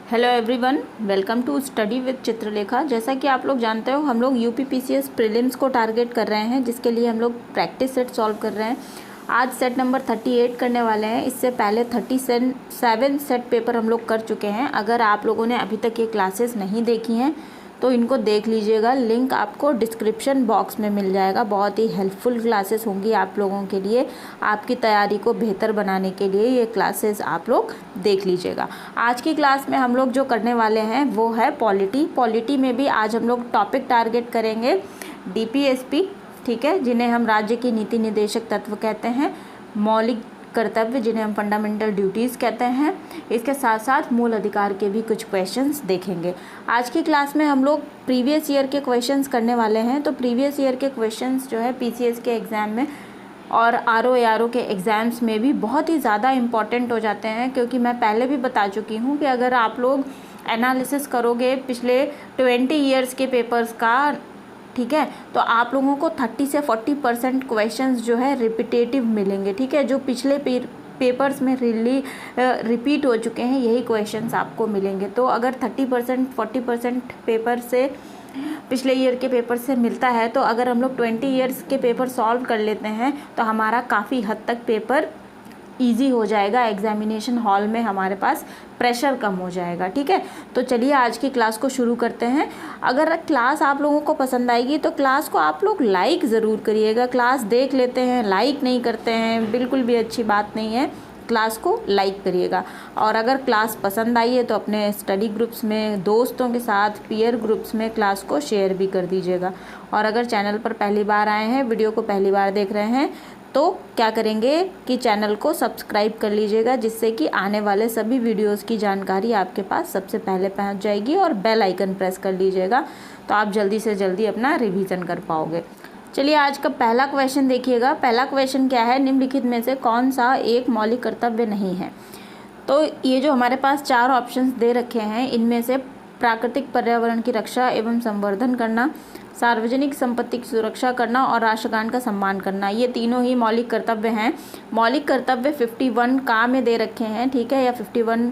Hello everyone, welcome to study with Chitralekha. जैसा कि आप लोग जानते हो, हम लोग यूपीपीसीएस प्रीलिम्स को टारगेट कर रहे हैं, जिसके लिए हम लोग प्रैक्टिस सेट सॉल्व कर रहे हैं। आज सेट नंबर 38 करने वाले हैं। इससे पहले 37 सेट पेपर हम लोग कर चुके हैं। अगर आप लोगों ने अभी तक ये क्लासेस नहीं देखी हैं तो इनको देख लीजिएगा, लिंक आपको डिस्क्रिप्शन बॉक्स में मिल जाएगा। बहुत ही हेल्पफुल क्लासेस होंगी आप लोगों के लिए, आपकी तैयारी को बेहतर बनाने के लिए ये क्लासेस आप लोग देख लीजिएगा। आज की क्लास में हम लोग जो करने वाले हैं वो है पॉलिटी में भी आज हम लोग टॉपिक टारगेट करेंगे डीपीएसपी, ठीक है, जिन्हें हम राज्य की नीति निर्देशक तत्व कहते हैं, मौलिक कर्तव्य जिन्हें हम फंडामेंटल ड्यूटीज़ कहते हैं। इसके साथ साथ मूल अधिकार के भी कुछ क्वेश्चंस देखेंगे। आज की क्लास में हम लोग प्रीवियस ईयर के क्वेश्चंस करने वाले हैं। तो प्रीवियस ईयर के क्वेश्चंस जो है पीसीएस के एग्ज़ाम में और आरओ एआरओ के एग्ज़ाम्स में भी बहुत ही ज़्यादा इम्पॉर्टेंट हो जाते हैं, क्योंकि मैं पहले भी बता चुकी हूँ कि अगर आप लोग एनालिसिस करोगे पिछले 20 ईयर्स के पेपर्स का, ठीक है, तो आप लोगों को 30 से 40% क्वेश्चंस जो है रिपीटेटिव मिलेंगे, ठीक है। जो पिछले पेपर्स में रिपीट हो चुके हैं यही क्वेश्चंस आपको मिलेंगे। तो अगर 30% 40% पेपर से पिछले ईयर के पेपर से मिलता है, तो अगर हम लोग 20 ईयर्स के पेपर सॉल्व कर लेते हैं तो हमारा काफ़ी हद तक पेपर ईजी हो जाएगा। एग्जामिनेशन हॉल में हमारे पास प्रेशर कम हो जाएगा, ठीक है। तो चलिए आज की क्लास को शुरू करते हैं। अगर क्लास आप लोगों को पसंद आएगी तो क्लास को आप लोग लाइक ज़रूर करिएगा। क्लास देख लेते हैं, लाइक नहीं करते हैं, बिल्कुल भी अच्छी बात नहीं है। क्लास को लाइक करिएगा। और अगर क्लास पसंद आई है तो अपने स्टडी ग्रुप्स में, दोस्तों के साथ, पीयर ग्रुप्स में क्लास को शेयर भी कर दीजिएगा। और अगर चैनल पर पहली बार आए हैं, वीडियो को पहली बार देख रहे हैं, तो क्या करेंगे कि चैनल को सब्सक्राइब कर लीजिएगा, जिससे कि आने वाले सभी वीडियोस की जानकारी आपके पास सबसे पहले पहुंच जाएगी। और बेल आइकन प्रेस कर लीजिएगा तो आप जल्दी से जल्दी अपना रिवीजन कर पाओगे। चलिए आज का पहला क्वेश्चन देखिएगा। पहला क्वेश्चन क्या है, निम्नलिखित में से कौन सा एक मौलिक कर्तव्य नहीं है। तो ये जो हमारे पास 4 ऑप्शंस दे रखे हैं, इनमें से प्राकृतिक पर्यावरण की रक्षा एवं संवर्धन करना, सार्वजनिक संपत्ति की सुरक्षा करना और राष्ट्रगान का सम्मान करना, ये तीनों ही मौलिक कर्तव्य हैं। मौलिक कर्तव्य 51 का में दे रखे हैं, ठीक है, या 51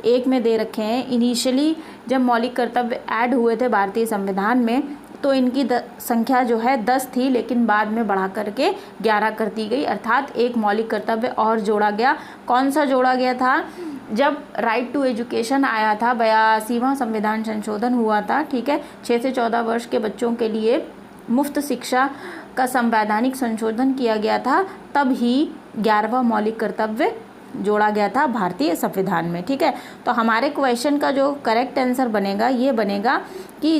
एक में दे रखे हैं। इनिशियली जब मौलिक कर्तव्य ऐड हुए थे भारतीय संविधान में तो इनकी संख्या जो है 10 थी, लेकिन बाद में बढ़ा करके 11 कर दी गई, अर्थात एक मौलिक कर्तव्य और जोड़ा गया। कौन सा जोड़ा गया था? जब राइट टू एजुकेशन आया था, 82वां संविधान संशोधन हुआ था, ठीक है, 6 से 14 वर्ष के बच्चों के लिए मुफ्त शिक्षा का संवैधानिक संशोधन किया गया था, तब ही 11वां मौलिक कर्तव्य जोड़ा गया था भारतीय संविधान में, ठीक है। तो हमारे क्वेश्चन का जो करेक्ट आंसर बनेगा ये बनेगा कि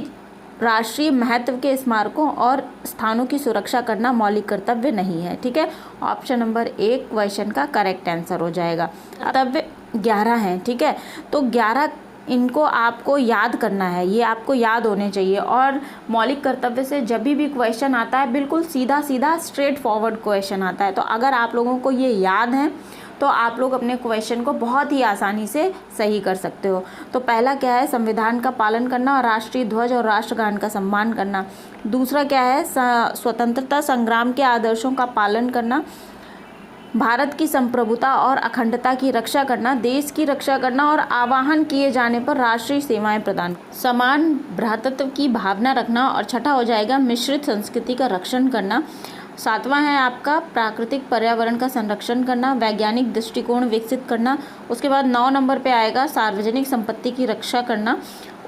राष्ट्रीय महत्व के स्मारकों और स्थानों की सुरक्षा करना मौलिक कर्तव्य नहीं है, ठीक है। ऑप्शन नंबर 1 क्वेश्चन का करेक्ट आंसर हो जाएगा। कर्तव्य 11 हैं, ठीक है, तो 11 इनको आपको याद करना है, ये आपको याद होने चाहिए। और मौलिक कर्तव्य से जब भी क्वेश्चन आता है बिल्कुल सीधा सीधा स्ट्रेट फॉरवर्ड क्वेश्चन आता है। तो अगर आप लोगों को ये याद है तो आप लोग अपने क्वेश्चन को बहुत ही आसानी से सही कर सकते हो। तो पहला क्या है, संविधान का पालन करना और राष्ट्रीय ध्वज और राष्ट्रगान का सम्मान करना। दूसरा क्या है, स्वतंत्रता संग्राम के आदर्शों का पालन करना, भारत की संप्रभुता और अखंडता की रक्षा करना, देश की रक्षा करना और आह्वान किए जाने पर राष्ट्रीय सेवाएं प्रदान, समान भ्रातृत्व की भावना रखना। और छठा हो जाएगा मिश्रित संस्कृति का रक्षण करना। 7वां है आपका प्राकृतिक पर्यावरण का संरक्षण करना, वैज्ञानिक दृष्टिकोण विकसित करना। उसके बाद 9 नंबर पे आएगा सार्वजनिक संपत्ति की रक्षा करना,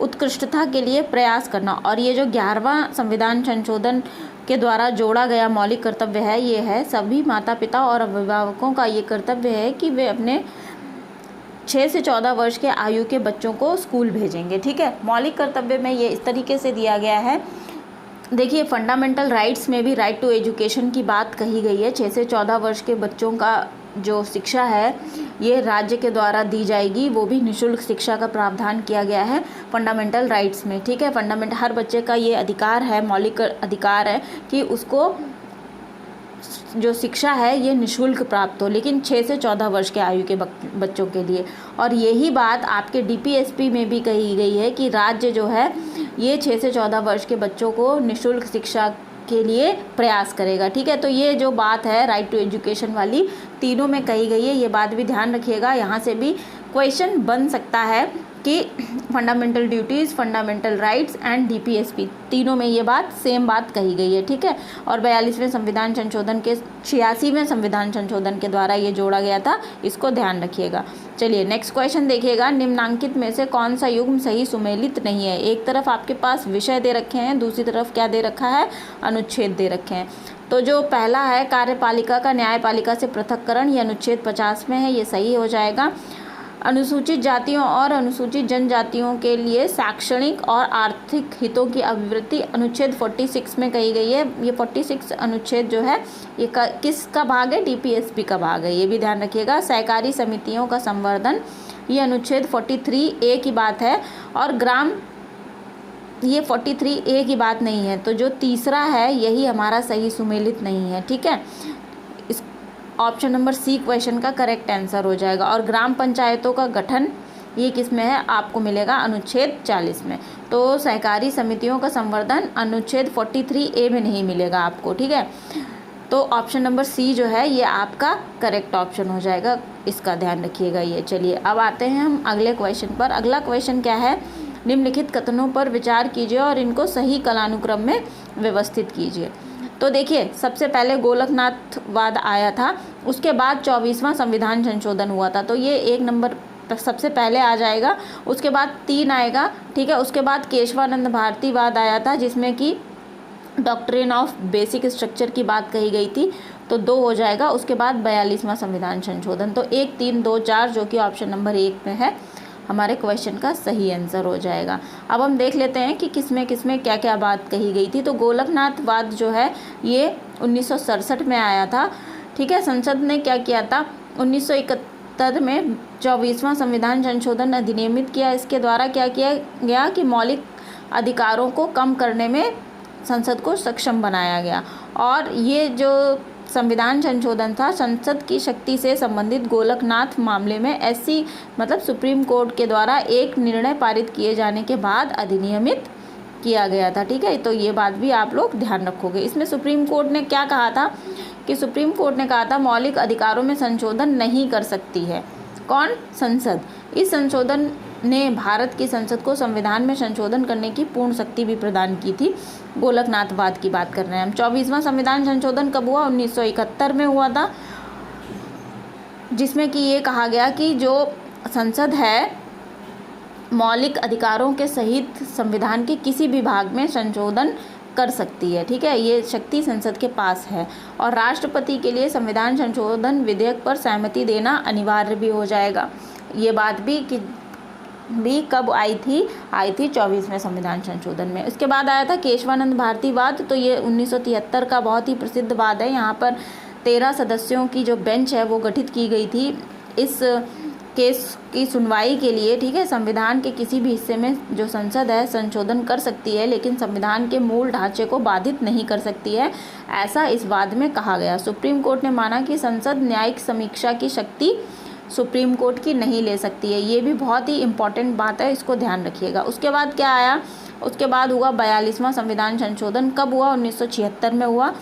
उत्कृष्टता के लिए प्रयास करना। और ये जो 11वां संविधान संशोधन के द्वारा जोड़ा गया मौलिक कर्तव्य है, ये है सभी माता पिता और अभिभावकों का ये कर्तव्य है कि वे अपने 6 से 14 वर्ष के आयु के बच्चों को स्कूल भेजेंगे, ठीक है। मौलिक कर्तव्य में ये इस तरीके से दिया गया है। देखिए, फंडामेंटल राइट्स में भी राइट टू एजुकेशन की बात कही गई है। 6 से 14 वर्ष के बच्चों का जो शिक्षा है ये राज्य के द्वारा दी जाएगी, वो भी निःशुल्क शिक्षा का प्रावधान किया गया है फंडामेंटल राइट्स में, ठीक है। हर बच्चे का ये अधिकार है, मौलिक अधिकार है कि उसको जो शिक्षा है ये निःशुल्क प्राप्त हो, लेकिन 6 से 14 वर्ष के आयु के बच्चों के लिए। और यही बात आपके डीपीएसपी में भी कही गई है कि राज्य जो है ये 6 से 14 वर्ष के बच्चों को निःशुल्क शिक्षा के लिए प्रयास करेगा, ठीक है। तो ये जो बात है राइट टू एजुकेशन वाली तीनों में कही गई है, ये बात भी ध्यान रखिएगा। यहाँ से भी क्वेश्चन बन सकता है कि fundamental duties, fundamental rights and DPSP तीनों में ये बात सेम बात कही गई है, ठीक है। और 42वें संविधान संशोधन के 86वें संविधान संशोधन के द्वारा ये जोड़ा गया था, इसको ध्यान रखिएगा। चलिए नेक्स्ट क्वेश्चन देखिएगा, निम्नांकित में से कौन सा युग्म सही सुमेलित नहीं है। एक तरफ आपके पास विषय दे रखे हैं, दूसरी तरफ क्या दे रखा है, अनुच्छेद दे रखे हैं। तो जो पहला है कार्यपालिका का न्यायपालिका से पृथक्करण, ये अनुच्छेद 50 में है, ये सही हो जाएगा। अनुसूचित जातियों और अनुसूचित जनजातियों के लिए शैक्षणिक और आर्थिक हितों की अभिवृद्धि अनुच्छेद 46 में कही गई है। ये 46 अनुच्छेद जो है ये किसका भाग है, डीपीएसपी का भाग है, ये भी ध्यान रखिएगा। सहकारी समितियों का संवर्धन, ये अनुच्छेद 43A की बात है। और ग्राम, ये 43A की बात नहीं है, तो जो तीसरा है यही हमारा सही सुमेलित नहीं है, ठीक है। इस ऑप्शन नंबर सी क्वेश्चन का करेक्ट आंसर हो जाएगा। और ग्राम पंचायतों का गठन, ये किस में है, आपको मिलेगा अनुच्छेद 40 में। तो सहकारी समितियों का संवर्धन अनुच्छेद 43A में नहीं मिलेगा आपको, ठीक है। तो ऑप्शन नंबर सी जो है ये आपका करेक्ट ऑप्शन हो जाएगा, इसका ध्यान रखिएगा ये। चलिए अब आते हैं हम अगले क्वेश्चन पर। अगला क्वेश्चन क्या है, निम्नलिखित कथनों पर विचार कीजिए और इनको सही कालानुक्रम में व्यवस्थित कीजिए। तो देखिए सबसे पहले गोलकनाथवाद आया था, उसके बाद 24वां संविधान संशोधन हुआ था, तो ये 1 नंबर सबसे पहले आ जाएगा। उसके बाद 3 आएगा, ठीक है। उसके बाद केशवानंद भारतीवाद आया था, जिसमें कि डॉक्ट्रिन ऑफ बेसिक स्ट्रक्चर की बात कही गई थी, तो 2 हो जाएगा। उसके बाद 42वां संविधान संशोधन, तो 1, 3, 2, 4 जो कि ऑप्शन नंबर 1 में है हमारे क्वेश्चन का सही आंसर हो जाएगा। अब हम देख लेते हैं कि किसमें क्या क्या बात कही गई थी। तो गोलकनाथवाद जो है ये 1967 में आया था, ठीक है। संसद ने क्या किया था, 1971 में 24वां संविधान संशोधन अधिनियमित किया। इसके द्वारा क्या किया गया कि मौलिक अधिकारों को कम करने में संसद को सक्षम बनाया गया। और ये जो संविधान संशोधन था, संसद की शक्ति से संबंधित गोलकनाथ मामले में एससी मतलब सुप्रीम कोर्ट के द्वारा एक निर्णय पारित किए जाने के बाद अधिनियमित किया गया था, ठीक है। तो ये बात भी आप लोग ध्यान रखोगे। इसमें सुप्रीम कोर्ट ने क्या कहा था कि सुप्रीम कोर्ट ने कहा था मौलिक अधिकारों में संशोधन नहीं कर सकती है कौन, संसद। इस संशोधन ने भारत की संसद को संविधान में संशोधन करने की पूर्ण शक्ति भी प्रदान की थी। गोलकनाथवाद की बात कर रहे हैं हम। 24वां संविधान संशोधन कब हुआ, 1971 में हुआ था, जिसमें कि ये कहा गया कि जो संसद है मौलिक अधिकारों के सहित संविधान के किसी भी भाग में संशोधन कर सकती है, ठीक है। ये शक्ति संसद के पास है। और राष्ट्रपति के लिए संविधान संशोधन विधेयक पर सहमति देना अनिवार्य भी हो जाएगा। ये बात भी कब आई थी 24वें संविधान संशोधन में। उसके बाद आया था केशवानंद भारतीवाद, तो ये 1973 का बहुत ही प्रसिद्ध वाद है। यहाँ पर 13 सदस्यों की जो बेंच है वो गठित की गई थी इस केस की सुनवाई के लिए, ठीक है। संविधान के किसी भी हिस्से में जो संसद है संशोधन कर सकती है, लेकिन संविधान के मूल ढांचे को बाधित नहीं कर सकती है, ऐसा इस वाद में कहा गया। सुप्रीम कोर्ट ने माना कि संसद न्यायिक समीक्षा की शक्ति सुप्रीम कोर्ट की नहीं ले सकती है। ये भी बहुत ही इम्पॉर्टेंट बात है, इसको ध्यान रखिएगा। उसके बाद क्या आया, उसके बाद हुआ 42वां संविधान संशोधन। कब हुआ, 1976 में हुआ।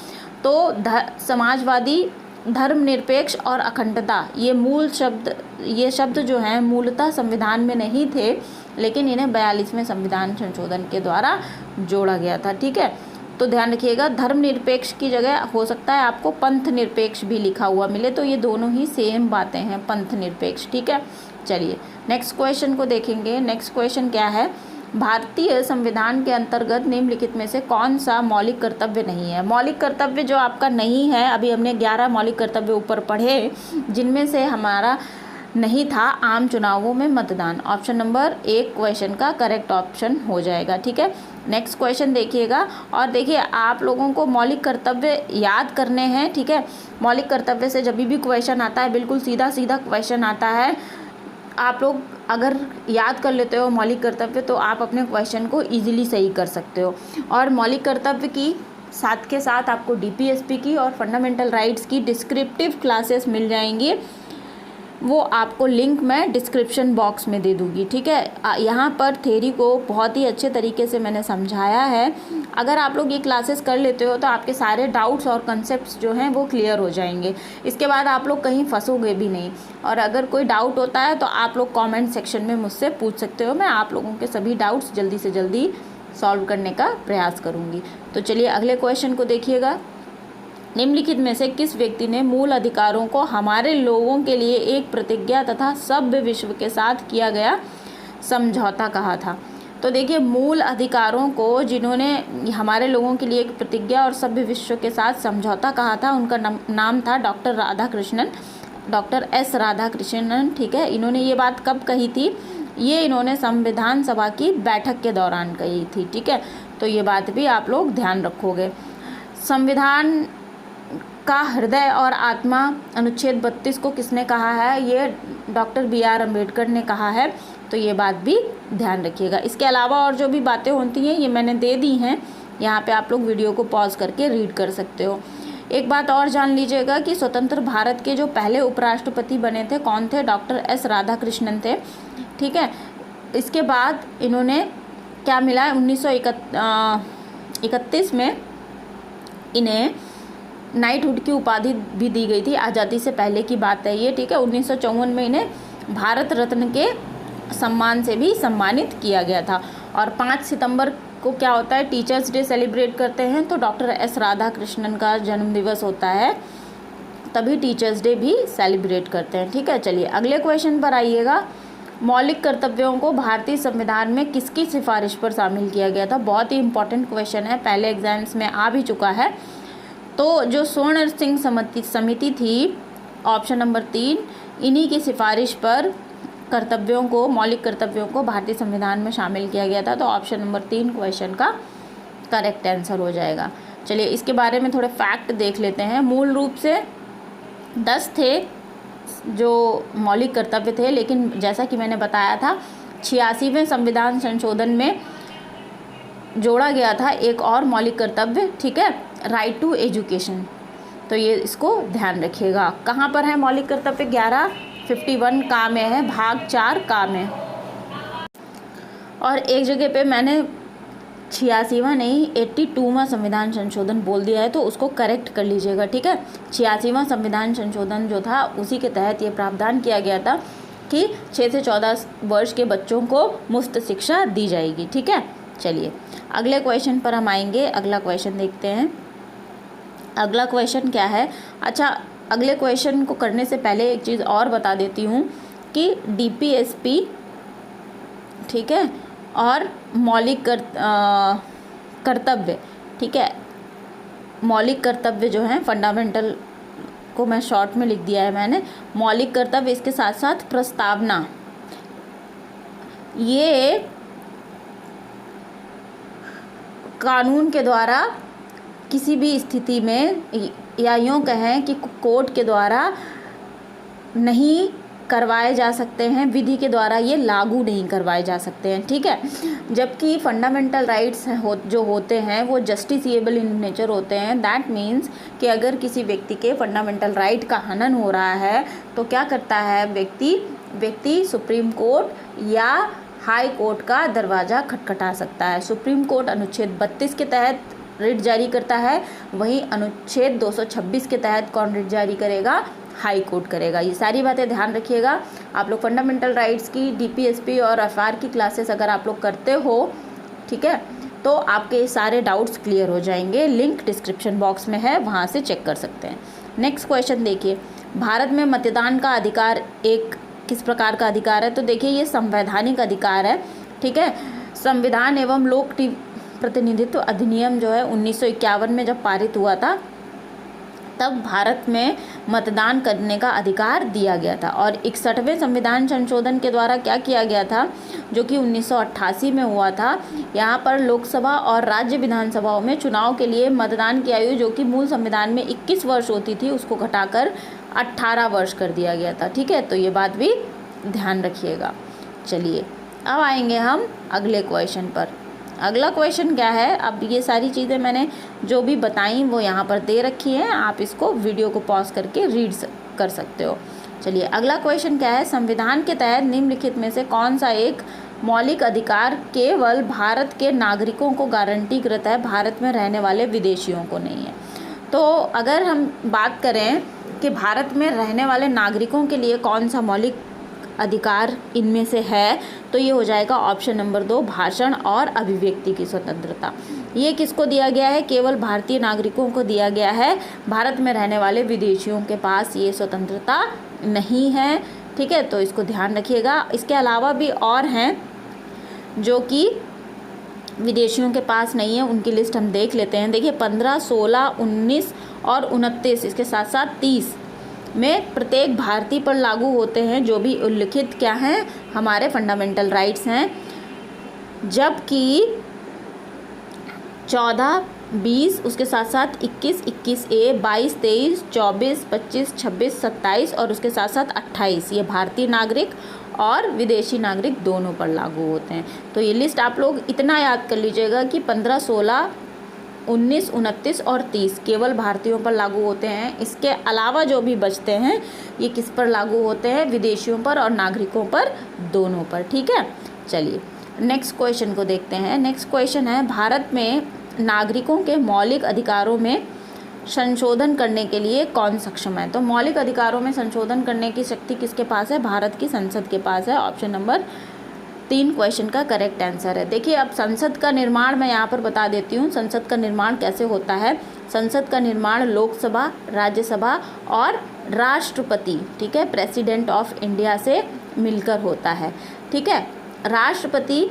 तो समाजवादी, धर्मनिरपेक्ष और अखंडता, ये शब्द जो हैं मूलतः संविधान में नहीं थे, लेकिन इन्हें 42वें संविधान संशोधन के द्वारा जोड़ा गया था, ठीक है। तो ध्यान रखिएगा, धर्मनिरपेक्ष की जगह हो सकता है आपको पंथ निरपेक्ष भी लिखा हुआ मिले, तो ये दोनों ही सेम बातें हैं, पंथ निरपेक्ष, ठीक है। चलिए नेक्स्ट क्वेश्चन को देखेंगे। नेक्स्ट क्वेश्चन क्या है, भारतीय संविधान के अंतर्गत निम्नलिखित में से कौन सा मौलिक कर्तव्य नहीं है। मौलिक कर्तव्य जो आपका नहीं है, अभी हमने 11 मौलिक कर्तव्य ऊपर पढ़े, जिनमें से हमारा नहीं था आम चुनावों में मतदान। ऑप्शन नंबर 1 क्वेश्चन का करेक्ट ऑप्शन हो जाएगा, ठीक है। नेक्स्ट क्वेश्चन देखिएगा और देखिए आप लोगों को मौलिक कर्तव्य याद करने हैं, ठीक है। मौलिक कर्तव्य से जब भी क्वेश्चन आता है बिल्कुल सीधा सीधा क्वेश्चन आता है। आप लोग अगर याद कर लेते हो मौलिक कर्तव्य तो आप अपने क्वेश्चन को ईजिली सही कर सकते हो। और मौलिक कर्तव्य की साथ के साथ आपको डीपीएसपी की और फंडामेंटल राइट्स की डिस्क्रिप्टिव क्लासेस मिल जाएंगी वो आपको लिंक मैं डिस्क्रिप्शन बॉक्स में दे दूँगी, ठीक है। यहाँ पर थ्योरी को बहुत ही अच्छे तरीके से मैंने समझाया है। अगर आप लोग ये क्लासेस कर लेते हो तो आपके सारे डाउट्स और कंसेप्ट्स जो हैं वो क्लियर हो जाएंगे। इसके बाद आप लोग कहीं फंसोगे भी नहीं। और अगर कोई डाउट होता है तो आप लोग कमेंट सेक्शन में मुझसे पूछ सकते हो। मैं आप लोगों के सभी डाउट्स जल्दी से जल्दी सॉल्व करने का प्रयास करूँगी। तो चलिए अगले क्वेश्चन को देखिएगा। निम्नलिखित में से किस व्यक्ति ने मूल अधिकारों को हमारे लोगों के लिए एक प्रतिज्ञा तथा सभ्य विश्व के साथ किया गया समझौता कहा था? तो देखिए, मूल अधिकारों को जिन्होंने हमारे लोगों के लिए एक प्रतिज्ञा और सभ्य विश्व के साथ समझौता कहा था, उनका नाम था doctor Radhakrishnan, doctor S Radhakrishnan, ठीक है। इन्होंने ये बात कब कही थी? ये इन्होंने संविधान सभा की बैठक के दौरान कही थी, ठीक है। तो ये बात भी आप लोग ध्यान रखोगे। संविधान का हृदय और आत्मा अनुच्छेद 32 को किसने कहा है? ये डॉक्टर BR अम्बेडकर ने कहा है। तो ये बात भी ध्यान रखिएगा। इसके अलावा और जो भी बातें होती हैं ये मैंने दे दी हैं, यहाँ पे आप लोग वीडियो को पॉज करके रीड कर सकते हो। एक बात और जान लीजिएगा कि स्वतंत्र भारत के जो पहले उपराष्ट्रपति बने थे कौन थे? डॉक्टर एस राधाकृष्णन थे, ठीक है। इसके बाद इन्होंने क्या मिला है? 1931 में इन्हें नाइटहुड की उपाधि भी दी गई थी। आज़ादी से पहले की बात है ये, ठीक है। 1954 में इन्हें भारत रत्न के सम्मान से भी सम्मानित किया गया था। और 5 सितंबर को क्या होता है? टीचर्स डे सेलिब्रेट करते हैं। तो डॉक्टर एस राधाकृष्णन का जन्मदिवस होता है, तभी टीचर्स डे भी सेलिब्रेट करते हैं, ठीक है। चलिए अगले क्वेश्चन पर आइएगा। मौलिक कर्तव्यों को भारतीय संविधान में किसकी सिफारिश पर शामिल किया गया था? बहुत ही इंपॉर्टेंट क्वेश्चन है, पहले एग्जाम्स में आ भी चुका है। तो जो स्वर्ण सिंह समिति थी, ऑप्शन नंबर 3, इन्हीं की सिफारिश पर कर्तव्यों को, मौलिक कर्तव्यों को भारतीय संविधान में शामिल किया गया था। तो ऑप्शन नंबर 3 क्वेश्चन का करेक्ट आंसर हो जाएगा। चलिए इसके बारे में थोड़े फैक्ट देख लेते हैं। मूल रूप से 10 थे जो मौलिक कर्तव्य थे, लेकिन जैसा कि मैंने बताया था 86वें संविधान संशोधन में जोड़ा गया था एक और मौलिक कर्तव्य, ठीक है, राइट टू एजुकेशन। तो ये इसको ध्यान रखिएगा। कहाँ पर है मौलिक कर्तव्य? 1151 का में है, भाग 4 का में। और एक जगह पे मैंने 86वां नहीं 82वां संविधान संशोधन बोल दिया है, तो उसको करेक्ट कर लीजिएगा, ठीक है। 86वां संविधान संशोधन जो था उसी के तहत ये प्रावधान किया गया था कि 6 से 14 वर्ष के बच्चों को मुफ्त शिक्षा दी जाएगी, ठीक है। चलिए अगले क्वेश्चन पर हम आएंगे। अगला क्वेश्चन देखते हैं। अगला क्वेश्चन क्या है? अच्छा, अगले क्वेश्चन को करने से पहले एक चीज़ और बता देती हूँ कि DPSP, ठीक है, और मौलिक कर्तव्य, ठीक है, मौलिक कर्तव्य जो हैं फंडामेंटल को मैं शॉर्ट में लिख दिया है मैंने। मौलिक कर्तव्य, इसके साथ साथ प्रस्तावना, ये कानून के द्वारा किसी भी स्थिति में, या यूँ कहें कि कोर्ट के द्वारा नहीं करवाए जा सकते हैं, विधि के द्वारा ये लागू नहीं करवाए जा सकते हैं, ठीक है। जबकि फंडामेंटल राइट्स जो होते हैं वो जस्टिसिएबल इन नेचर होते हैं। दैट मीन्स कि अगर किसी व्यक्ति के फंडामेंटल राइट का हनन हो रहा है तो क्या करता है व्यक्ति सुप्रीम कोर्ट या हाई कोर्ट का दरवाज़ा खटखटा सकता है। सुप्रीम कोर्ट अनुच्छेद 32 के तहत रिट जारी करता है, वहीं अनुच्छेद 226 के तहत कौन रिट जारी करेगा? हाई कोर्ट करेगा। ये सारी बातें ध्यान रखिएगा। आप लोग फंडामेंटल राइट्स की DPSP और FR की क्लासेस अगर आप लोग करते हो, ठीक है, तो आपके सारे डाउट्स क्लियर हो जाएंगे। लिंक डिस्क्रिप्शन बॉक्स में है, वहाँ से चेक कर सकते हैं। नेक्स्ट क्वेश्चन देखिए। भारत में मतदान का अधिकार एक किस प्रकार का अधिकार है? तो देखिए ये संवैधानिक अधिकार है, ठीक है। संविधान एवं लोक प्रतिनिधित्व अधिनियम जो है 1951 में जब पारित हुआ था, तब भारत में मतदान करने का अधिकार दिया गया था। और 61वें संविधान संशोधन के द्वारा क्या किया गया था, जो कि 1988 में हुआ था, यहाँ पर लोकसभा और राज्य विधानसभाओं में चुनाव के लिए मतदान की आयु जो कि मूल संविधान में 21 वर्ष होती थी, उसको घटाकर 18 वर्ष कर दिया गया था, ठीक है। तो ये बात भी ध्यान रखिएगा। चलिए अब आएंगे हम अगले क्वेश्चन पर। अगला क्वेश्चन क्या है? अब ये सारी चीज़ें मैंने जो भी बताई वो यहाँ पर दे रखी हैं, आप इसको वीडियो को पॉज करके रीड कर सकते हो। चलिए अगला क्वेश्चन क्या है, संविधान के तहत निम्नलिखित में से कौन सा एक मौलिक अधिकार केवल भारत के नागरिकों को गारंटीकृत है, भारत में रहने वाले विदेशियों को नहीं है। तो अगर हम बात करें कि भारत में रहने वाले नागरिकों के लिए कौन सा मौलिक अधिकार इनमें से है, तो ये हो जाएगा ऑप्शन नंबर 2, भाषण और अभिव्यक्ति की स्वतंत्रता। ये किसको दिया गया है, केवल भारतीय नागरिकों को दिया गया है, भारत में रहने वाले विदेशियों के पास ये स्वतंत्रता नहीं है। ठीक है, तो इसको ध्यान रखिएगा। इसके अलावा भी और हैं जो कि विदेशियों के पास नहीं है, उनकी लिस्ट हम देख लेते हैं। देखिए 15, 16, 19 और 29, इसके साथ साथ 30 में प्रत्येक भारतीय पर लागू होते हैं, जो भी उल्लिखित क्या हैं, हमारे फंडामेंटल राइट्स हैं। जबकि 14, 20, उसके साथ साथ 21, 21A, 22, 23, 24, 25, 26, 27 और उसके साथ साथ 28 ये भारतीय नागरिक और विदेशी नागरिक दोनों पर लागू होते हैं। तो ये लिस्ट आप लोग इतना याद कर लीजिएगा कि 15, 16, 19, 29 और 30 केवल भारतीयों पर लागू होते हैं। इसके अलावा जो भी बचते हैं ये किस पर लागू होते हैं, विदेशियों पर और नागरिकों पर, दोनों पर। ठीक है, चलिए नेक्स्ट क्वेश्चन को देखते हैं। नेक्स्ट क्वेश्चन है, भारत में नागरिकों के मौलिक अधिकारों में संशोधन करने के लिए कौन सक्षम है। तो मौलिक अधिकारों में संशोधन करने की शक्ति किसके पास है, भारत की संसद के पास है। ऑप्शन नंबर 3 क्वेश्चन का करेक्ट आंसर है। देखिए अब संसद का निर्माण मैं यहाँ पर बता देती हूँ, संसद का निर्माण कैसे होता है। संसद का निर्माण लोकसभा, राज्यसभा और राष्ट्रपति, ठीक है, प्रेसिडेंट ऑफ इंडिया से मिलकर होता है। ठीक है, राष्ट्रपति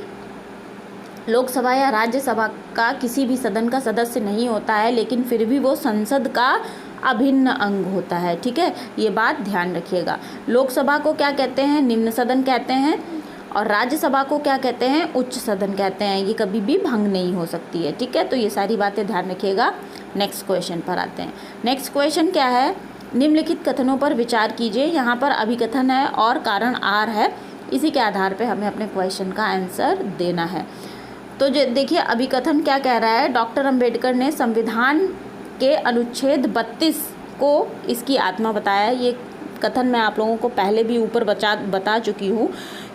लोकसभा या राज्यसभा का किसी भी सदन का सदस्य नहीं होता है, लेकिन फिर भी वो संसद का अभिन्न अंग होता है। ठीक है, ये बात ध्यान रखिएगा। लोकसभा को क्या कहते हैं, निम्न सदन कहते हैं, और राज्यसभा को क्या कहते हैं, उच्च सदन कहते हैं। ये कभी भी भंग नहीं हो सकती है। ठीक है, तो ये सारी बातें ध्यान रखिएगा। नेक्स्ट क्वेश्चन पर आते हैं। नेक्स्ट क्वेश्चन क्या है, निम्नलिखित कथनों पर विचार कीजिए। यहाँ पर अभिकथन है और कारण आर है, इसी के आधार पर हमें अपने क्वेश्चन का आंसर देना है। तो देखिए अभिकथन क्या कह रहा है, डॉक्टर अंबेडकर ने संविधान के अनुच्छेद 32 को इसकी आत्मा बताया। ये कथन मैं आप लोगों को पहले भी ऊपर बता चुकी हूँ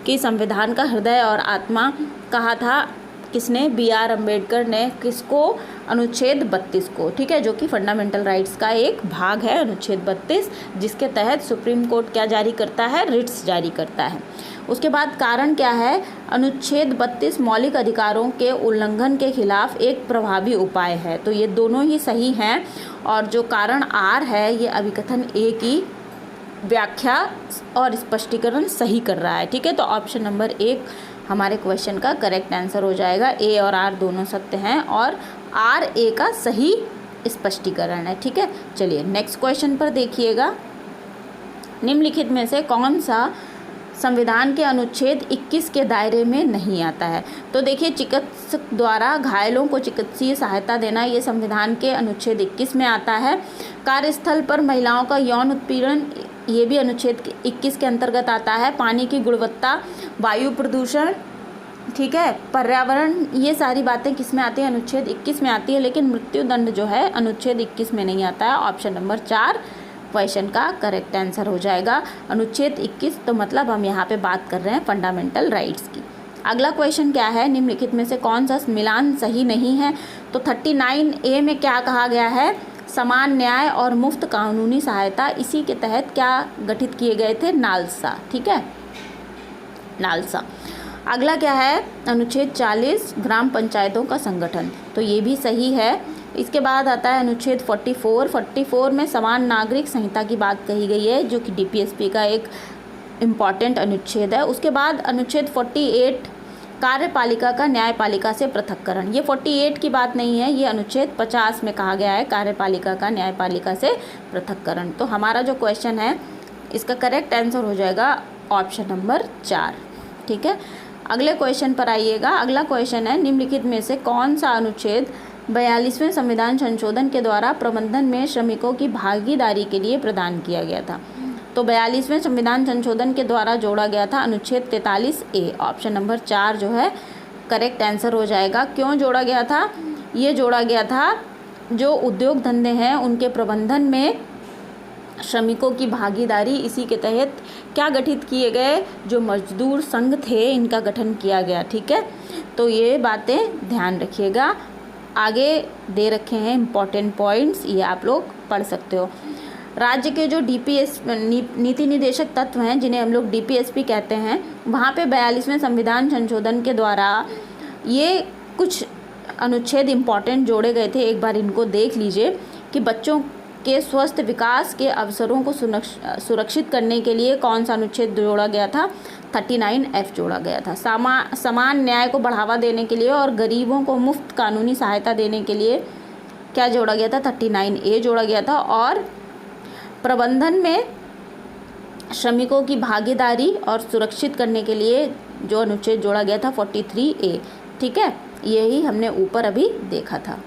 कि संविधान का हृदय और आत्मा कहा था किसने, BR अम्बेडकर ने। किसको, अनुच्छेद 32 को। ठीक है, जो कि फंडामेंटल राइट्स का एक भाग है, अनुच्छेद 32, जिसके तहत सुप्रीम कोर्ट क्या जारी करता है, रिट्स जारी करता है। उसके बाद कारण क्या है, अनुच्छेद 32 मौलिक अधिकारों के उल्लंघन के खिलाफ एक प्रभावी उपाय है। तो ये दोनों ही सही हैं, और जो कारण आर है ये अभिकथन ए की व्याख्या और स्पष्टीकरण सही कर रहा है। ठीक है, तो ऑप्शन नंबर 1 हमारे क्वेश्चन का करेक्ट आंसर हो जाएगा। ए और आर दोनों सत्य हैं और आर ए का सही स्पष्टीकरण है। ठीक है, चलिए नेक्स्ट क्वेश्चन पर देखिएगा। निम्नलिखित में से कौन सा संविधान के अनुच्छेद 21 के दायरे में नहीं आता है। तो देखिए चिकित्सक द्वारा घायलों को चिकित्सीय सहायता देना, ये संविधान के अनुच्छेद 21 में आता है। कार्यस्थल पर महिलाओं का यौन उत्पीड़न, ये भी अनुच्छेद 21 के अंतर्गत आता है। पानी की गुणवत्ता, वायु प्रदूषण, ठीक है, पर्यावरण, ये सारी बातें किस में आती हैं, अनुच्छेद 21 में आती है। लेकिन मृत्युदंड जो है अनुच्छेद 21 में नहीं आता है। ऑप्शन नंबर 4 क्वेश्चन का करेक्ट आंसर हो जाएगा। अनुच्छेद 21 तो मतलब हम यहाँ पे बात कर रहे हैं फंडामेंटल राइट्स की। अगला क्वेश्चन क्या है, निम्नलिखित में से कौन सा मिलान सही नहीं है। तो 39A में क्या कहा गया है, समान न्याय और मुफ्त कानूनी सहायता, इसी के तहत क्या गठित किए गए थे, नालसा। ठीक है, नालसा। अगला क्या है, अनुच्छेद 40 ग्राम पंचायतों का संगठन, तो ये भी सही है। इसके बाद आता है अनुच्छेद 44 में समान नागरिक संहिता की बात कही गई है, जो कि DPSP का एक इम्पॉर्टेंट अनुच्छेद है। उसके बाद अनुच्छेद 48 कार्यपालिका का न्यायपालिका से पृथक्करण, ये 48 की बात नहीं है, ये अनुच्छेद 50 में कहा गया है कार्यपालिका का न्यायपालिका से पृथक्करण। तो हमारा जो क्वेश्चन है इसका करेक्ट आंसर हो जाएगा ऑप्शन नंबर 4। ठीक है, अगले क्वेश्चन पर आइएगा। अगला क्वेश्चन है, निम्नलिखित में से कौन सा अनुच्छेद 42वें संविधान संशोधन के द्वारा प्रबंधन में श्रमिकों की भागीदारी के लिए प्रदान किया गया था। तो 42वें संविधान संशोधन के द्वारा जोड़ा गया था अनुच्छेद 43A। ऑप्शन नंबर 4 जो है करेक्ट आंसर हो जाएगा। क्यों जोड़ा गया था, ये जोड़ा गया था जो उद्योग धंधे हैं उनके प्रबंधन में श्रमिकों की भागीदारी, इसी के तहत क्या गठित किए गए, जो मजदूर संघ थे इनका गठन किया गया। ठीक है, तो ये बातें ध्यान रखिएगा। आगे दे रखे हैं इम्पॉर्टेंट पॉइंट्स, ये आप लोग पढ़ सकते हो। राज्य के जो डीपीएस नीति निदेशक तत्व हैं, जिन्हें हम लोग डीपीएसपी कहते हैं, वहाँ पे 42वें संविधान संशोधन के द्वारा ये कुछ अनुच्छेद इम्पॉर्टेंट जोड़े गए थे। एक बार इनको देख लीजिए कि बच्चों के स्वस्थ विकास के अवसरों को सुरक्षित करने के लिए कौन सा अनुच्छेद जोड़ा गया था, 39F जोड़ा गया था। समान न्याय को बढ़ावा देने के लिए और गरीबों को मुफ्त कानूनी सहायता देने के लिए क्या जोड़ा गया था, 39A जोड़ा गया था। और प्रबंधन में श्रमिकों की भागीदारी और सुरक्षित करने के लिए जो अनुच्छेद जोड़ा गया था, 43A। ठीक है, यही हमने ऊपर अभी देखा था।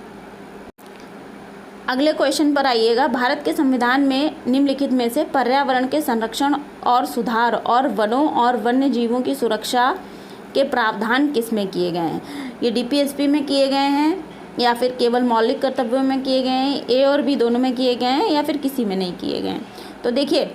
अगले क्वेश्चन पर आइएगा। भारत के संविधान में निम्नलिखित में से पर्यावरण के संरक्षण और सुधार और वनों और वन्य जीवों की सुरक्षा के प्रावधान किस में किए गए हैं? ये डीपीएसपी में किए गए हैं या फिर केवल मौलिक कर्तव्यों में किए गए हैं, ए और बी दोनों में किए गए हैं, या फिर किसी में नहीं किए गए हैं? तो देखिए,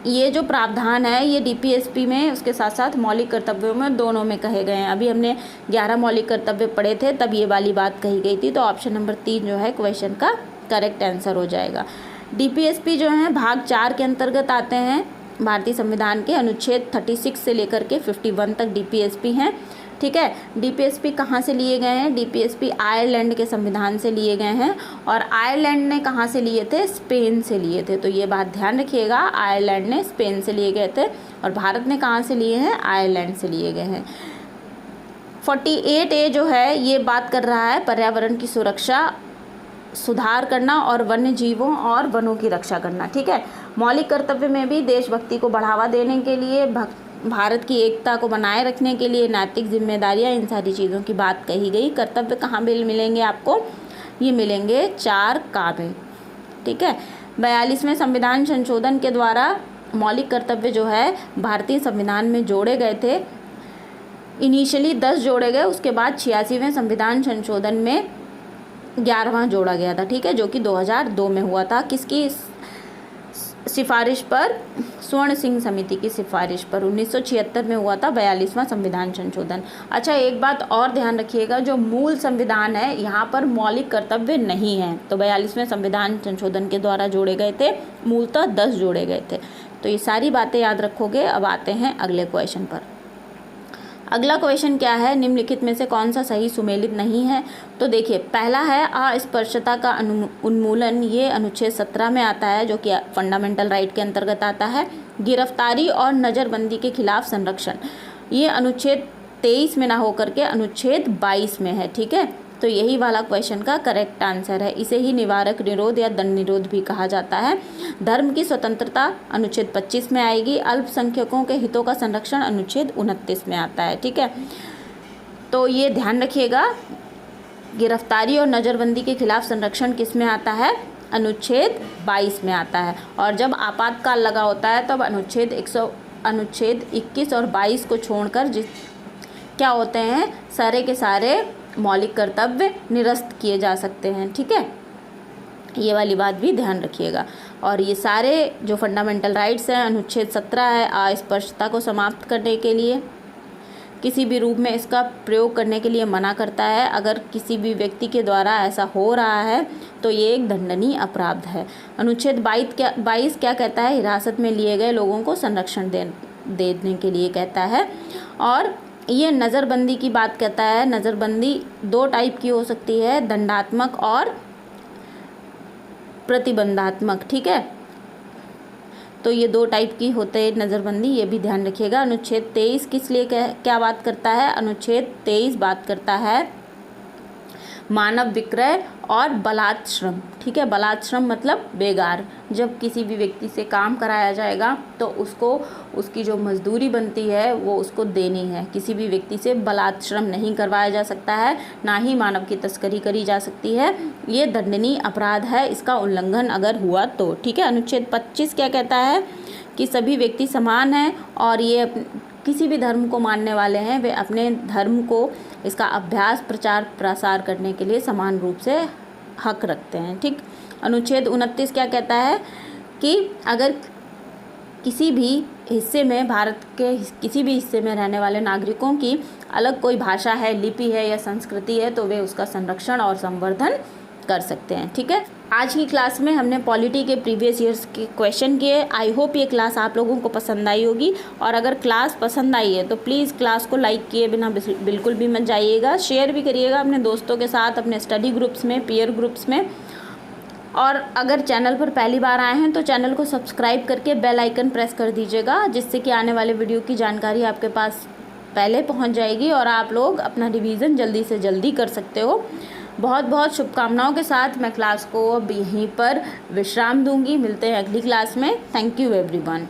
ये जो प्रावधान है ये डीपीएसपी में, उसके साथ साथ मौलिक कर्तव्यों में, दोनों में कहे गए हैं। अभी हमने 11 मौलिक कर्तव्य पढ़े थे, तब ये वाली बात कही गई थी। तो ऑप्शन नंबर 3 जो है क्वेश्चन का करेक्ट आंसर हो जाएगा। डीपीएसपी जो है भाग 4 के अंतर्गत आते हैं। भारतीय संविधान के अनुच्छेद 36 से लेकर के 51 तक डीपीएसपी हैं। ठीक है, डीपीएसपी कहाँ से लिए गए हैं? डीपीएसपी आयरलैंड के संविधान से लिए गए हैं। और आयरलैंड ने कहाँ से लिए थे? स्पेन से लिए थे। तो ये बात ध्यान रखिएगा, आयरलैंड ने स्पेन से लिए गए थे और भारत ने कहाँ से लिए हैं? आयरलैंड से लिए गए हैं। 48A जो है ये बात कर रहा है पर्यावरण की सुरक्षा, सुधार करना और वन्य जीवों और वनों की रक्षा करना। ठीक है, मौलिक कर्तव्य में भी देशभक्ति को बढ़ावा देने के लिए, भारत की एकता को बनाए रखने के लिए, नैतिक जिम्मेदारियां, इन सारी चीज़ों की बात कही गई। कर्तव्य कहाँ मिलेंगे आपको? ये मिलेंगे 4 में। ठीक है, 42वें संविधान संशोधन के द्वारा मौलिक कर्तव्य जो है भारतीय संविधान में जोड़े गए थे। इनिशियली 10 जोड़े गए, उसके बाद 86वें संविधान संशोधन में 11वां जोड़ा गया था। ठीक है, जो कि 2002 में हुआ था। किसकी सिफारिश पर? स्वर्ण सिंह समिति की सिफारिश पर 1976 में हुआ था 42वां संविधान संशोधन। अच्छा, एक बात और ध्यान रखिएगा, जो मूल संविधान है यहाँ पर मौलिक कर्तव्य नहीं है। तो 42वें संविधान संशोधन के द्वारा जोड़े गए थे, मूलतः 10 जोड़े गए थे। तो ये सारी बातें याद रखोगे। अब आते हैं अगले क्वेश्चन पर। अगला क्वेश्चन क्या है? निम्नलिखित में से कौन सा सही सुमेलित नहीं है? तो देखिए, पहला है अस्पृश्यता का उन्मूलन, ये अनुच्छेद 17 में आता है, जो कि फंडामेंटल राइट के अंतर्गत आता है। गिरफ्तारी और नज़रबंदी के खिलाफ संरक्षण, ये अनुच्छेद 23 में ना होकर के अनुच्छेद 22 में है। ठीक है, तो यही वाला क्वेश्चन का करेक्ट आंसर है। इसे ही निवारक निरोध या दंड निरोध भी कहा जाता है। धर्म की स्वतंत्रता अनुच्छेद 25 में आएगी। अल्पसंख्यकों के हितों का संरक्षण अनुच्छेद 29 में आता है। ठीक है, तो ये ध्यान रखिएगा, गिरफ्तारी और नज़रबंदी के खिलाफ संरक्षण किस में आता है? अनुच्छेद 22 में आता है। और जब आपातकाल लगा होता है तब अनुच्छेद 21 और 22 को छोड़कर क्या होते हैं? सारे के सारे मौलिक कर्तव्य निरस्त किए जा सकते हैं। ठीक है, ये वाली बात भी ध्यान रखिएगा। और ये सारे जो फंडामेंटल राइट्स हैं, अनुच्छेद 17 है अस्पृश्यता को समाप्त करने के लिए, किसी भी रूप में इसका प्रयोग करने के लिए मना करता है। अगर किसी भी व्यक्ति के द्वारा ऐसा हो रहा है तो ये एक दंडनीय अपराध है। अनुच्छेद 22 क्या कहता है? हिरासत में लिए गए लोगों को संरक्षण देने के लिए कहता है। और ये नज़रबंदी की बात कहता है। नज़रबंदी 2 टाइप की हो सकती है, दंडात्मक और प्रतिबंधात्मक। ठीक है, तो ये 2 टाइप की होते हैं नज़रबंदी, ये भी ध्यान रखिएगा। अनुच्छेद 23 किस लिए क्या बात करता है? अनुच्छेद 23 बात करता है मानव विक्रय और बलात्श्रम। ठीक है, बलात्श्रम मतलब बेगार। जब किसी भी व्यक्ति से काम कराया जाएगा तो उसको उसकी जो मजदूरी बनती है वो उसको देनी है। किसी भी व्यक्ति से बलात्श्रम नहीं करवाया जा सकता है, ना ही मानव की तस्करी करी जा सकती है। ये दंडनीय अपराध है, इसका उल्लंघन अगर हुआ तो। ठीक है, अनुच्छेद 25 क्या कहता है? कि सभी व्यक्ति समान हैं और ये किसी भी धर्म को मानने वाले हैं, वे अपने धर्म को, इसका अभ्यास, प्रचार प्रसार करने के लिए समान रूप से हक रखते हैं। ठीक, अनुच्छेद 29 क्या कहता है? कि अगर किसी भी हिस्से में, भारत के किसी भी हिस्से में रहने वाले नागरिकों की अलग कोई भाषा है, लिपि है या संस्कृति है तो वे उसका संरक्षण और संवर्धन कर सकते हैं। ठीक है, आज की क्लास में हमने पॉलिटी के प्रीवियस ईयर्स के क्वेश्चन किए। आई होप ये क्लास आप लोगों को पसंद आई होगी, और अगर क्लास पसंद आई है तो प्लीज़ क्लास को लाइक किए बिना बिल्कुल भी मत जाइएगा। शेयर भी करिएगा अपने दोस्तों के साथ, अपने स्टडी ग्रुप्स में, पीयर ग्रुप्स में। और अगर चैनल पर पहली बार आए हैं तो चैनल को सब्सक्राइब करके बेल आइकन प्रेस कर दीजिएगा, जिससे कि आने वाले वीडियो की जानकारी आपके पास पहले पहुंच जाएगी और आप लोग अपना रिवीजन जल्दी से जल्दी कर सकते हो। बहुत बहुत शुभकामनाओं के साथ मैं क्लास को अब यहीं पर विश्राम दूंगी। मिलते हैं अगली क्लास में। Thank you everyone.